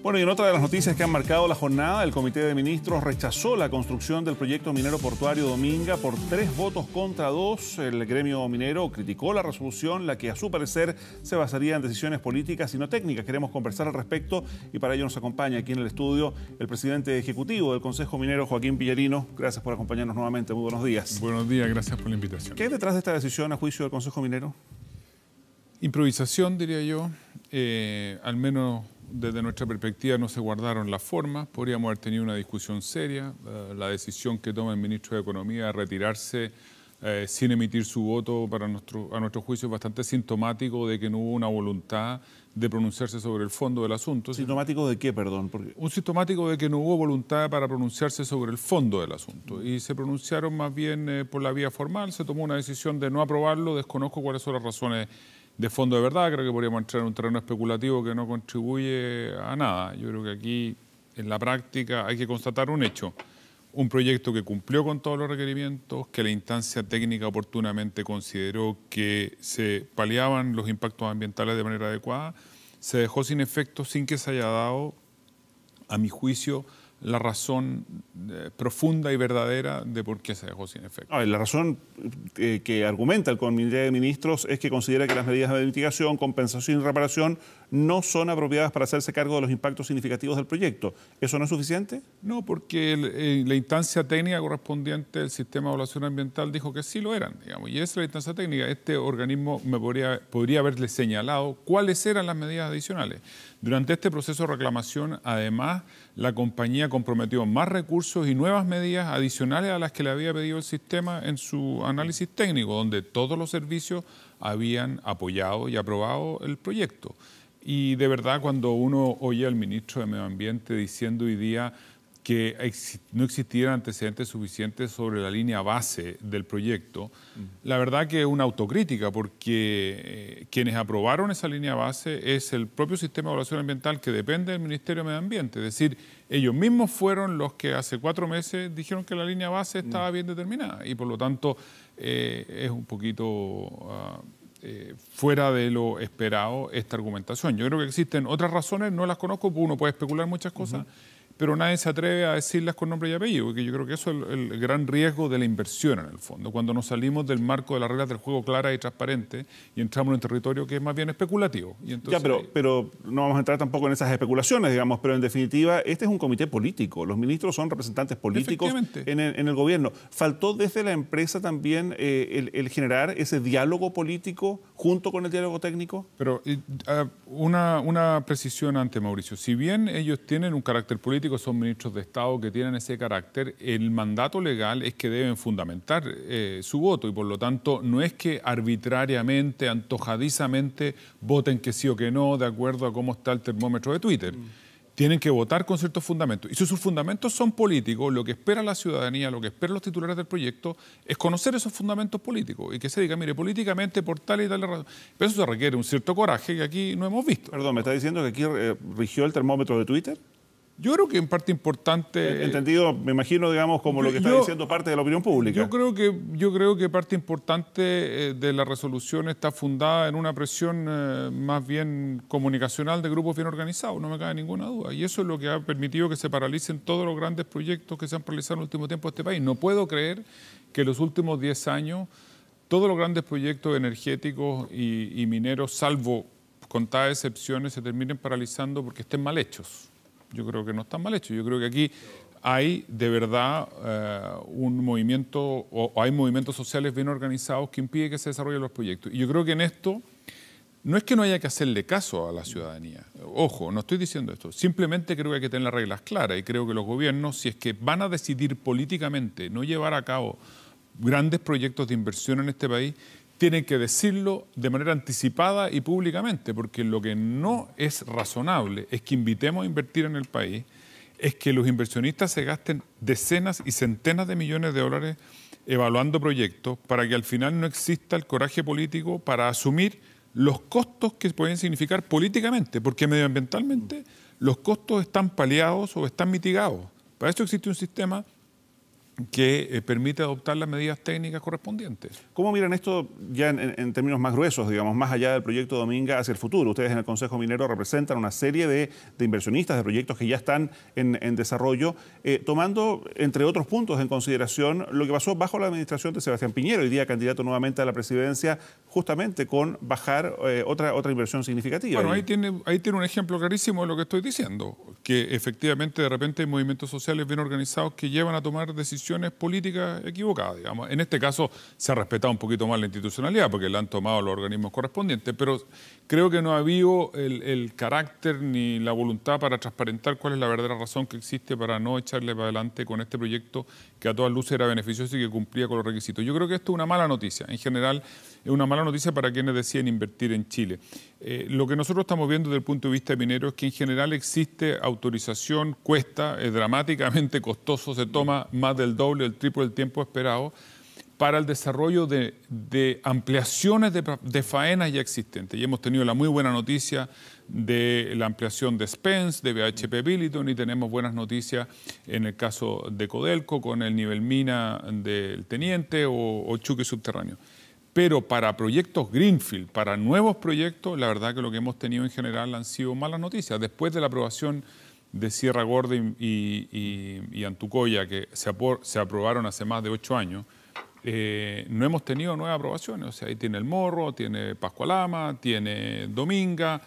Bueno, y en otra de las noticias que han marcado la jornada, el Comité de Ministros rechazó la construcción del proyecto minero portuario Dominga por 3 votos contra 2. El gremio minero criticó la resolución, la que a su parecer se basaría en decisiones políticas y no técnicas. Queremos conversar al respecto y para ello nos acompaña aquí en el estudio el presidente ejecutivo del Consejo Minero, Joaquín Pillarino. Gracias por acompañarnos nuevamente. Muy buenos días. Buenos días, gracias por la invitación. ¿Qué hay detrás de esta decisión a juicio del Consejo Minero? Improvisación, diría yo. Al menos desde nuestra perspectiva no se guardaron las formas. Podríamos haber tenido una discusión seria. La decisión que toma el ministro de Economía de retirarse sin emitir su voto a nuestro juicio es bastante sintomático de que no hubo una voluntad de pronunciarse sobre el fondo del asunto. ¿Sintomático de qué, perdón? Un sintomático de que no hubo voluntad para pronunciarse sobre el fondo del asunto. Y se pronunciaron más bien por la vía formal. Se tomó una decisión de no aprobarlo. Desconozco cuáles son las razones de fondo de verdad. Creo que podríamos entrar en un terreno especulativo que no contribuye a nada. Yo creo que aquí, en la práctica, hay que constatar un hecho. Un proyecto que cumplió con todos los requerimientos, que la instancia técnica oportunamente consideró que se paliaban los impactos ambientales de manera adecuada, se dejó sin efecto sin que se haya dado, a mi juicio, la razón profunda y verdadera de por qué se dejó sin efecto. La razón que argumenta el Comité de Ministros es que considera que las medidas de mitigación, compensación y reparación no son apropiadas para hacerse cargo de los impactos significativos del proyecto. ¿Eso no es suficiente? No, porque la instancia técnica correspondiente del Sistema de Evaluación Ambiental dijo que sí lo eran, digamos, y esa es la instancia técnica. Este organismo podría haberle señalado cuáles eran las medidas adicionales. Durante este proceso de reclamación, además, la compañía comprometió más recursos y nuevas medidas adicionales a las que le había pedido el sistema en su análisis técnico, donde todos los servicios habían apoyado y aprobado el proyecto. Y de verdad, cuando uno oye al ministro de Medio Ambiente diciendo hoy día que no existieran antecedentes suficientes sobre la línea base del proyecto, la verdad que es una autocrítica, porque quienes aprobaron esa línea base es el propio Sistema de Evaluación Ambiental que depende del Ministerio de Medio Ambiente. Es decir, ellos mismos fueron los que hace 4 meses dijeron que la línea base estaba bien determinada y por lo tanto es un poquito fuera de lo esperado esta argumentación. Yo creo que existen otras razones, no las conozco, uno puede especular muchas cosas, pero nadie se atreve a decirlas con nombre y apellido, porque yo creo que eso es el gran riesgo de la inversión en el fondo, cuando nos salimos del marco de las reglas del juego claras y transparentes y entramos en un territorio que es más bien especulativo. Y entonces, pero no vamos a entrar tampoco en esas especulaciones, digamos, pero en definitiva este es un comité político, los ministros son representantes políticos en el gobierno. ¿Faltó desde la empresa también el generar ese diálogo político junto con el diálogo técnico? Pero una precisión ante Mauricio, si bien ellos tienen un carácter político, son ministros de Estado que tienen ese carácter, el mandato legal es que deben fundamentar su voto y por lo tanto no es que arbitrariamente, antojadizamente voten que sí o que no de acuerdo a cómo está el termómetro de Twitter. Tienen que votar con ciertos fundamentos. Y si sus fundamentos son políticos, lo que espera la ciudadanía, lo que esperan los titulares del proyecto, es conocer esos fundamentos políticos y que se diga, mire, políticamente por tal y tal razón. Pero eso se requiere un cierto coraje que aquí no hemos visto. Perdón, ¿me está diciendo que aquí rigió el termómetro de Twitter? Yo creo que en parte importante... Entendido, me imagino, digamos, como lo que está diciendo parte de la opinión pública. Yo creo que parte importante de la resolución está fundada en una presión más bien comunicacional de grupos bien organizados, no me cabe ninguna duda. Y eso es lo que ha permitido que se paralicen todos los grandes proyectos que se han paralizado en el último tiempo en este país. No puedo creer que en los últimos 10 años todos los grandes proyectos energéticos y mineros, salvo contadas excepciones, se terminen paralizando porque estén mal hechos. Yo creo que no están mal hechos. Yo creo que aquí hay de verdad un movimiento o hay movimientos sociales bien organizados que impiden que se desarrollen los proyectos. Y yo creo que en esto no es que no haya que hacerle caso a la ciudadanía. Ojo, no estoy diciendo esto. Simplemente creo que hay que tener las reglas claras y creo que los gobiernos, si es que van a decidir políticamente no llevar a cabo grandes proyectos de inversión en este país, tienen que decirlo de manera anticipada y públicamente, porque lo que no es razonable es que invitemos a invertir en el país, es que los inversionistas se gasten decenas y centenas de millones de dólares evaluando proyectos para que al final no exista el coraje político para asumir los costos que pueden significar políticamente, porque medioambientalmente los costos están paliados o están mitigados. Para eso existe un sistema que permite adoptar las medidas técnicas correspondientes. ¿Cómo miran esto ya en términos más gruesos, digamos, más allá del proyecto Dominga hacia el futuro? Ustedes en el Consejo Minero representan una serie de inversionistas, de proyectos que ya están en desarrollo, tomando, entre otros puntos, en consideración lo que pasó bajo la administración de Sebastián Piñera, hoy día candidato nuevamente a la presidencia, justamente con bajar otra inversión significativa. Bueno, ahí tiene un ejemplo clarísimo de lo que estoy diciendo, que efectivamente de repente hay movimientos sociales bien organizados que llevan a tomar decisiones políticas equivocadas, digamos. En este caso se ha respetado un poquito más la institucionalidad porque la han tomado los organismos correspondientes, pero creo que no ha habido el carácter ni la voluntad para transparentar cuál es la verdadera razón que existe para no echarle para adelante con este proyecto que a todas luces era beneficioso y que cumplía con los requisitos. Yo creo que esto es una mala noticia. En general, es una mala noticia para quienes deciden invertir en Chile. Lo que nosotros estamos viendo desde el punto de vista minero es que en general existe autorización, cuesta, es dramáticamente costoso, se toma más del doble, el triple del tiempo esperado para el desarrollo de ampliaciones de faenas ya existentes. Y hemos tenido la muy buena noticia de la ampliación de Spence, de BHP Billiton, y tenemos buenas noticias en el caso de Codelco con el nivel mina del Teniente o Chuque Subterráneo. Pero para proyectos Greenfield, para nuevos proyectos, la verdad que lo que hemos tenido en general han sido malas noticias. Después de la aprobación de Sierra Gorda y Antucoya, que se aprobaron hace más de 8 años, no hemos tenido nuevas aprobaciones. O sea, ahí tiene El Morro, tiene Pascualama, tiene Dominga.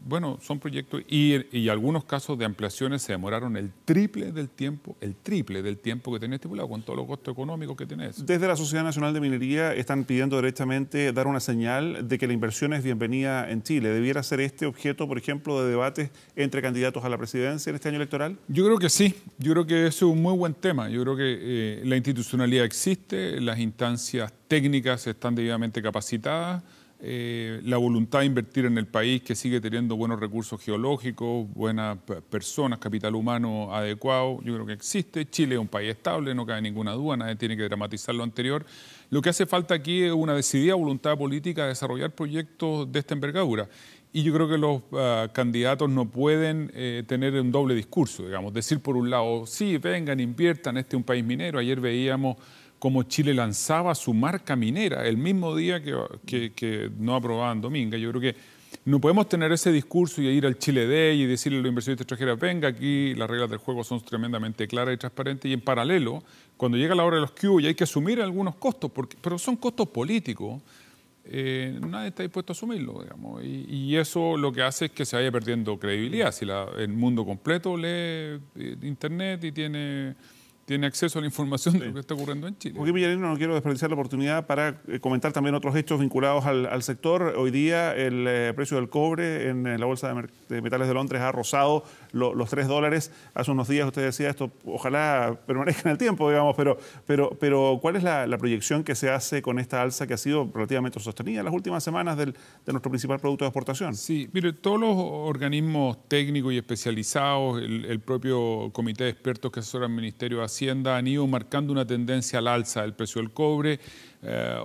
Bueno, son proyectos y algunos casos de ampliaciones se demoraron el triple del tiempo que tenía estipulado con todos los costos económicos que tiene eso. Desde la Sociedad Nacional de Minería están pidiendo derechamente dar una señal de que la inversión es bienvenida en Chile. ¿Debiera ser este objeto, por ejemplo, de debates entre candidatos a la presidencia en este año electoral? Yo creo que sí, yo creo que eso es un muy buen tema. Yo creo que la institucionalidad existe, las instancias técnicas están debidamente capacitadas. La voluntad de invertir en el país que sigue teniendo buenos recursos geológicos, buenas personas, capital humano adecuado, yo creo que existe. Chile es un país estable, no cabe ninguna duda, nadie tiene que dramatizar lo anterior. Lo que hace falta aquí es una decidida voluntad política de desarrollar proyectos de esta envergadura. Y yo creo que los candidatos no pueden tener un doble discurso, digamos, decir por un lado, sí, vengan, inviertan, este es un país minero. Ayer veíamos como Chile lanzaba su marca minera el mismo día que no aprobaban Dominga. Yo creo que no podemos tener ese discurso y ir al Chile Day y decirle a los inversionistas extranjeros, venga, aquí las reglas del juego son tremendamente claras y transparentes, y en paralelo, cuando llega la hora de los QE y hay que asumir algunos costos, pero son costos políticos, nadie está dispuesto a asumirlo, digamos, y eso lo que hace es que se vaya perdiendo credibilidad. Si el mundo completo lee Internet y tiene acceso a la información de lo que está ocurriendo en Chile. Joaquín Villarino, no quiero desperdiciar la oportunidad para comentar también otros hechos vinculados al sector. Hoy día el precio del cobre en la Bolsa de Metales de Londres ha rozado los $3. Hace unos días usted decía esto, ojalá permanezca en el tiempo, digamos, pero ¿cuál es la proyección que se hace con esta alza que ha sido relativamente sostenida en las últimas semanas de nuestro principal producto de exportación? Sí, mire, todos los organismos técnicos y especializados, el propio comité de expertos que asesora al Ministerio de Hacienda han ido marcando una tendencia al alza del precio del cobre.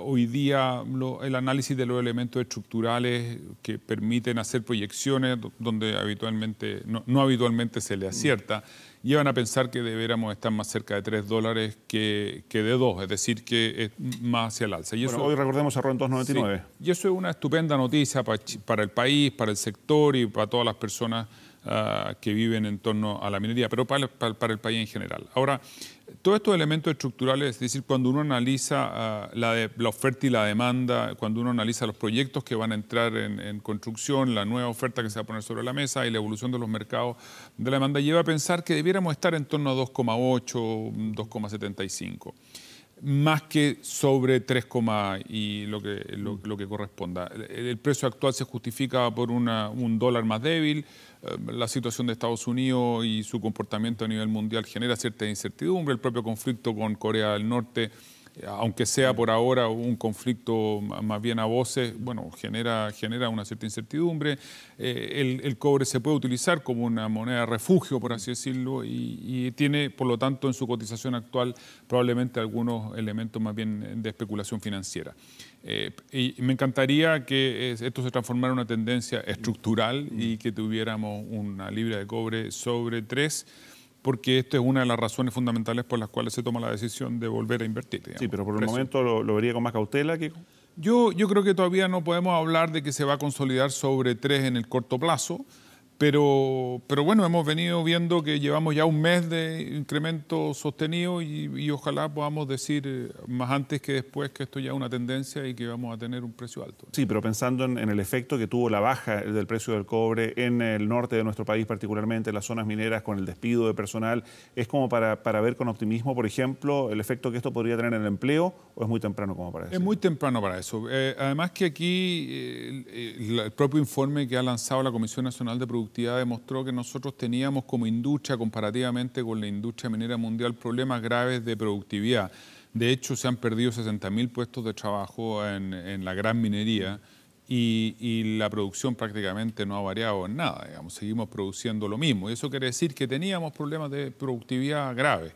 Hoy día el análisis de los elementos estructurales que permiten hacer proyecciones donde habitualmente no habitualmente se le acierta, llevan a pensar que deberíamos estar más cerca de $3 que de 2, es decir, que es más hacia el alza. Y bueno, hoy recordemos cerró en 2.99. Sí, y eso es una estupenda noticia para el país, para el sector y para todas las personas que viven en torno a la minería, pero para el país en general. Ahora, todos estos elementos estructurales, es decir, cuando uno analiza la oferta y la demanda, cuando uno analiza los proyectos que van a entrar en construcción, la nueva oferta que se va a poner sobre la mesa y la evolución de los mercados de la demanda, lleva a pensar que debiéramos estar en torno a 2,8, 2,75. Más que sobre 3, y lo que corresponda. El precio actual se justifica por un dólar más débil. La situación de Estados Unidos y su comportamiento a nivel mundial genera cierta incertidumbre. El propio conflicto con Corea del Norte, aunque sea por ahora un conflicto más bien a voces, bueno, genera una cierta incertidumbre. El cobre se puede utilizar como una moneda de refugio, por así decirlo, y tiene, por lo tanto, en su cotización actual probablemente algunos elementos más bien de especulación financiera. Y me encantaría que esto se transformara en una tendencia estructural y que tuviéramos una libra de cobre sobre 3, porque esta es una de las razones fundamentales por las cuales se toma la decisión de volver a invertir. Digamos. Sí, pero por el momento lo vería con más cautela, Kiko. Yo creo que todavía no podemos hablar de que se va a consolidar sobre 3 en el corto plazo, pero bueno, hemos venido viendo que llevamos ya un mes de incremento sostenido y ojalá podamos decir más antes que después que esto ya es una tendencia y que vamos a tener un precio alto. Sí, pero pensando en el efecto que tuvo la baja del precio del cobre en el norte de nuestro país, particularmente en las zonas mineras, con el despido de personal, ¿es como para ver con optimismo, por ejemplo, el efecto que esto podría tener en el empleo o es muy temprano como para eso? Es muy temprano para eso. Además que aquí el propio informe que ha lanzado la Comisión Nacional de Productividad demostró que nosotros teníamos como industria, comparativamente con la industria minera mundial, problemas graves de productividad. De hecho, se han perdido 60.000 puestos de trabajo en la gran minería y la producción prácticamente no ha variado en nada. Digamos, seguimos produciendo lo mismo. Y eso quiere decir que teníamos problemas de productividad graves.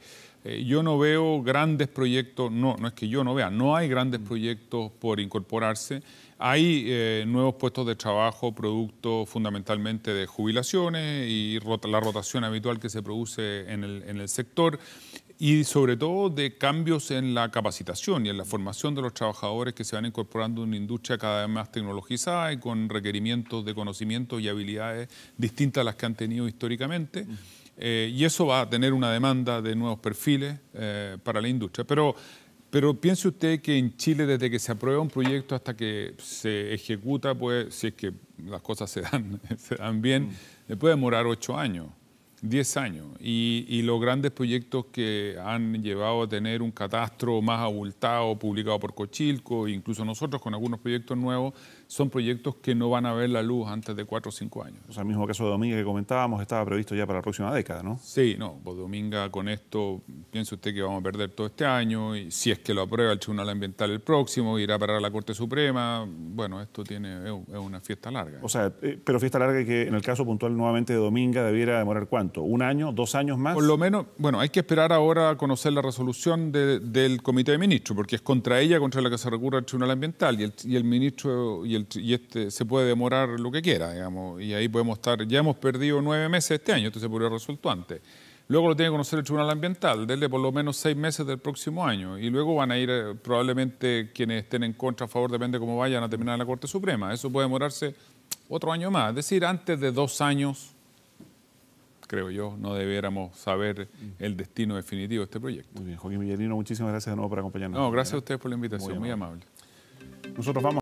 Yo no veo grandes proyectos, no es que yo no vea, no hay grandes proyectos por incorporarse. Hay nuevos puestos de trabajo producto fundamentalmente de jubilaciones y la rotación habitual que se produce en el sector y sobre todo de cambios en la capacitación y en la formación de los trabajadores que se van incorporando en una industria cada vez más tecnologizada y con requerimientos de conocimientos y habilidades distintas a las que han tenido históricamente. Y eso va a tener una demanda de nuevos perfiles para la industria. Pero piense usted que en Chile, desde que se aprueba un proyecto hasta que se ejecuta, pues, si es que las cosas se dan bien, le puede demorar 8 años, 10 años. Y los grandes proyectos que han llevado a tener un catastro más abultado, publicado por Cochilco, incluso nosotros con algunos proyectos nuevos, son proyectos que no van a ver la luz antes de 4 o 5 años. O sea, el mismo caso de Dominga que comentábamos estaba previsto ya para la próxima década, ¿no? Sí, no, pues Dominga con esto, piense usted que vamos a perder todo este año y si es que lo aprueba el Tribunal Ambiental el próximo, irá a parar a la Corte Suprema, bueno, esto es una fiesta larga. O sea, pero fiesta larga que en el caso puntual nuevamente de Dominga debiera demorar ¿cuánto? ¿1 año? ¿2 años más? Por lo menos, bueno, hay que esperar ahora a conocer la resolución del Comité de Ministros, porque es contra ella contra la que se recurre al Tribunal Ambiental y el ministro se puede demorar lo que quiera, digamos, y ahí podemos estar, ya hemos perdido 9 meses este año, esto se podría haber resuelto antes. Luego lo tiene que conocer el Tribunal Ambiental, denle por lo menos 6 meses del próximo año, y luego van a ir probablemente quienes estén en contra, a favor, depende de cómo vayan a terminar en la Corte Suprema. Eso puede demorarse otro año más, es decir, antes de 2 años, creo yo, no debiéramos saber el destino definitivo de este proyecto. Muy bien, Joaquín Villarino, muchísimas gracias de nuevo por acompañarnos. No, gracias a ustedes por la invitación, muy amable. Nosotros vamos